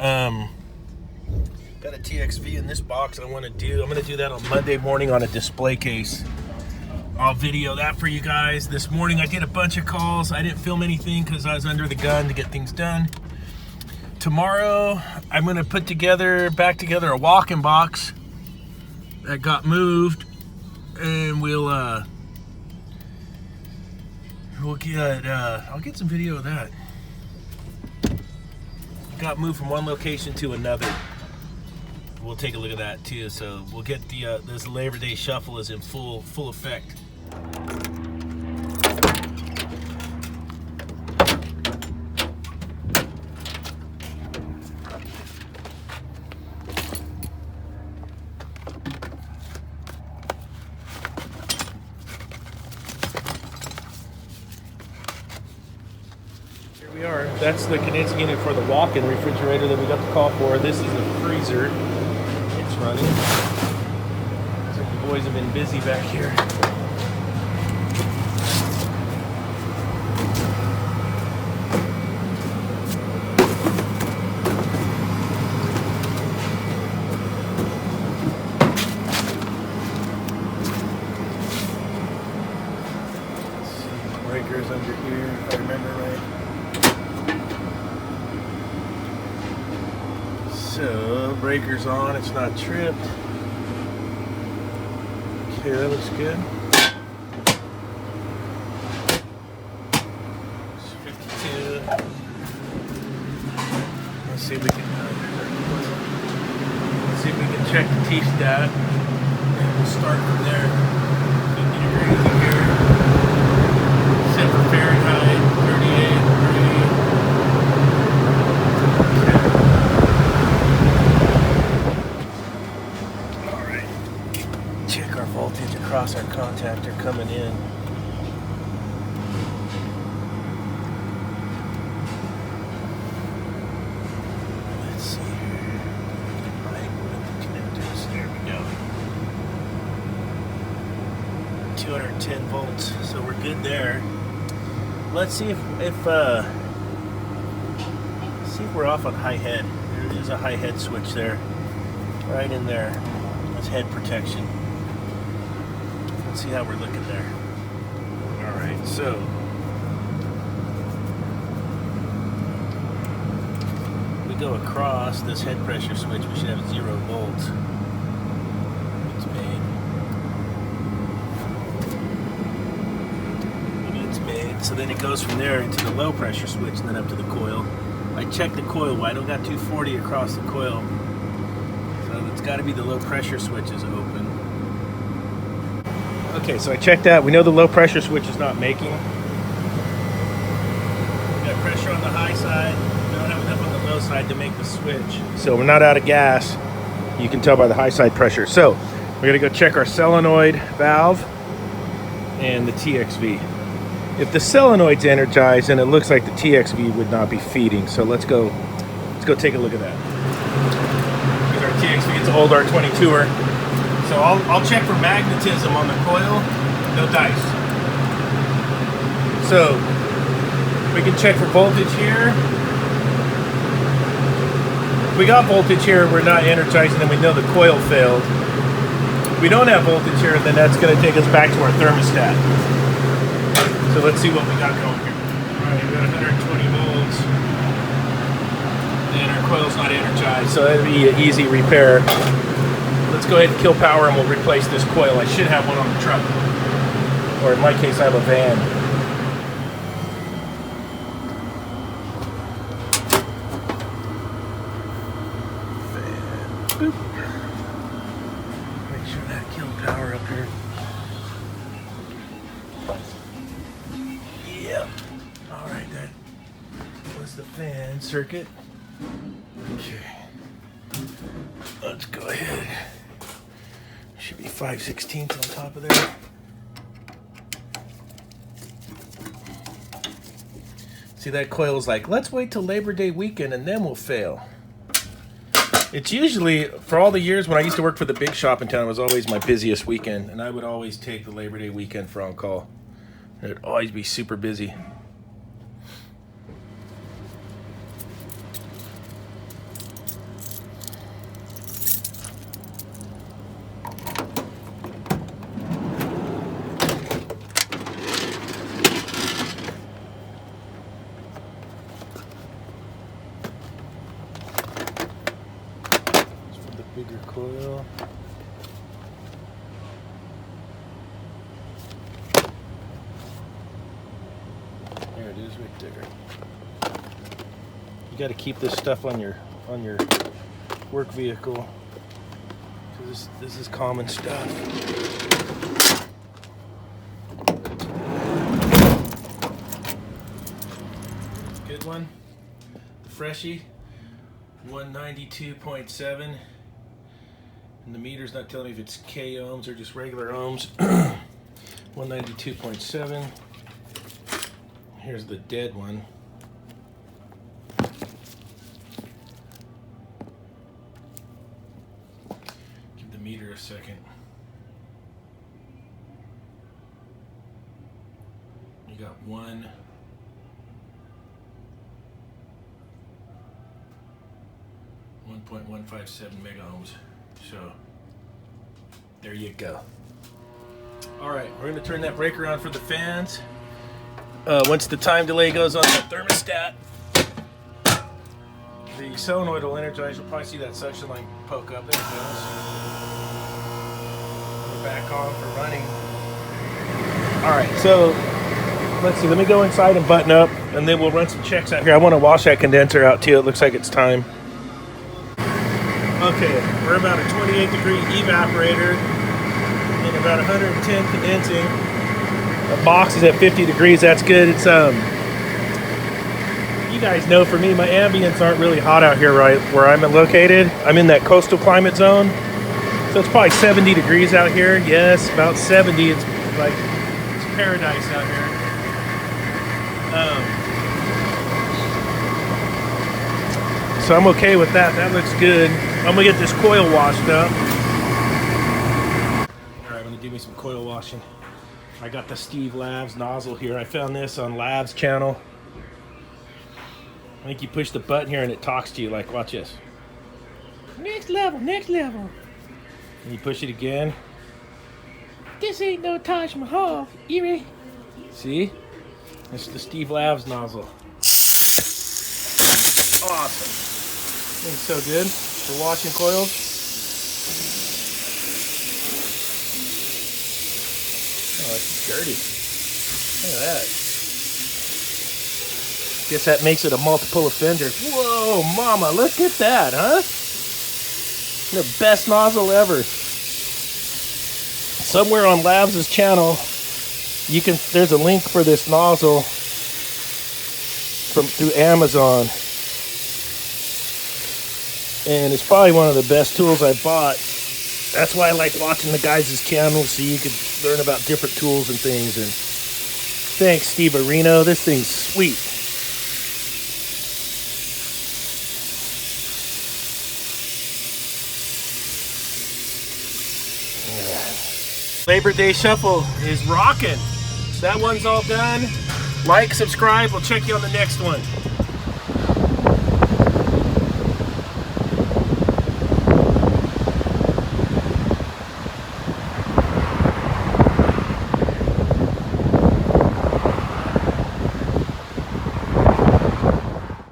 Got a TXV in this box I want to do. I'm going to do that on Monday morning on a display case. I'll video that for you guys. This morning I did a bunch of calls. I didn't film anything because I was under the gun to get things done. Tomorrow I'm going to put back together a walk-in box that got moved, and I'll get some video of that. It got moved from one location to another. We'll take a look at that too. So we'll get this Labor Day shuffle is in full effect. We are. That's the condensing unit for the walk-in refrigerator that we got the call for. This is the freezer. It's running. So the boys have been busy back here. Let's see, breakers under here, if I remember right. So, breaker's on, it's not tripped. Okay, that looks good. It's 52. Let's see if we can check the T-stat. And we'll start from there. 50 degrees in here. Set for Fahrenheit, 38 degrees. Check our voltage across our contactor coming in. Let's see here. Right with the connectors. There we go. 210 volts. So we're good there. Let's see if we're off on high head. There is a high head switch there. Right in there. That's head protection. Let's see how we're looking there. Alright, so we go across this head pressure switch, we should have 0 volts. It's made. So then it goes from there into the low pressure switch and then up to the coil. I checked the coil, well, I don't got 240 across the coil. So it's got to be the low pressure switch is open. Okay, so I checked that. We know the low pressure switch is not making. We got pressure on the high side. We don't have enough on the low side to make the switch. So we're not out of gas. You can tell by the high side pressure. So we're gonna go check our solenoid valve and the TXV. If the solenoid's energized, then it looks like the TXV would not be feeding. So let's go take a look at that. Here's our TXV, it's an old R22er. So I'll check for magnetism on the coil, no dice. So we can check for voltage here. If we got voltage here, we're not energizing, then we know the coil failed. If we don't have voltage here, then that's going to take us back to our thermostat. So let's see what we got going here. Alright, we got 120 volts. And our coil's not energized, so that'd be an easy repair. Let's go ahead and kill power and we'll replace this coil. I should have one on the truck. Or in my case, I have a van. Boop. Make sure that killed power up here. Yep. Alright, that was the fan circuit. Okay. Let's go ahead. Should be 5/16 on top of there. See, that coil is like, let's wait till Labor Day weekend and then we'll fail. It's usually, for all the years when I used to work for the big shop in town, it was always my busiest weekend, and I would always take the Labor Day weekend for on-call. It'd always be super busy. Bigger coil. There it is, right there. You got to keep this stuff on your work vehicle. This is common stuff. Good one. The Freshie, 192.7. And the meter's not telling me if it's K ohms or just regular ohms. 192.7. Here's the dead one. Give the meter a second. You got 1.157 mega ohms. So there you go. All right, we're going to turn that breaker on for the fans. Once the time delay goes on the thermostat, the solenoid will energize. You'll probably see that suction line poke up. There it goes. We're back on for running. All right, so let's see. Let me go inside and button up, and then we'll run some checks out here. I want to wash that condenser out too. It looks like it's time. Okay, we're about a 28-degree evaporator and about 110 condensing. The box is at 50 degrees. That's good. It's you guys know, for me, my ambients aren't really hot out here, right where I'm located. I'm in that coastal climate zone, so it's probably 70 degrees out here. Yes, about 70. It's like it's paradise out here. So I'm okay with that. That looks good. I'm gonna get this coil washed up. All right, I'm gonna do me some coil washing. I got the Steve Labs nozzle here. I found this on Labs channel. I think you push the button here and it talks to you like, watch this. Next level, next level. And you push it again. This ain't no Taj Mahal, Erie. See? It's the Steve Labs nozzle. Awesome. It's so good for washing coils. Oh, it's dirty. Look at that. Guess that makes it a multiple offender. Whoa, mama, look at that, huh? The best nozzle ever. Somewhere on Labs' channel, there's a link for this nozzle through Amazon. And it's probably one of the best tools I've bought. That's why I like watching the guys' channels, so you can learn about different tools and things. And thanks, Steve Areno. This thing's sweet. Labor Day Shuffle is rocking. That one's all done. Like, subscribe. We'll check you on the next one.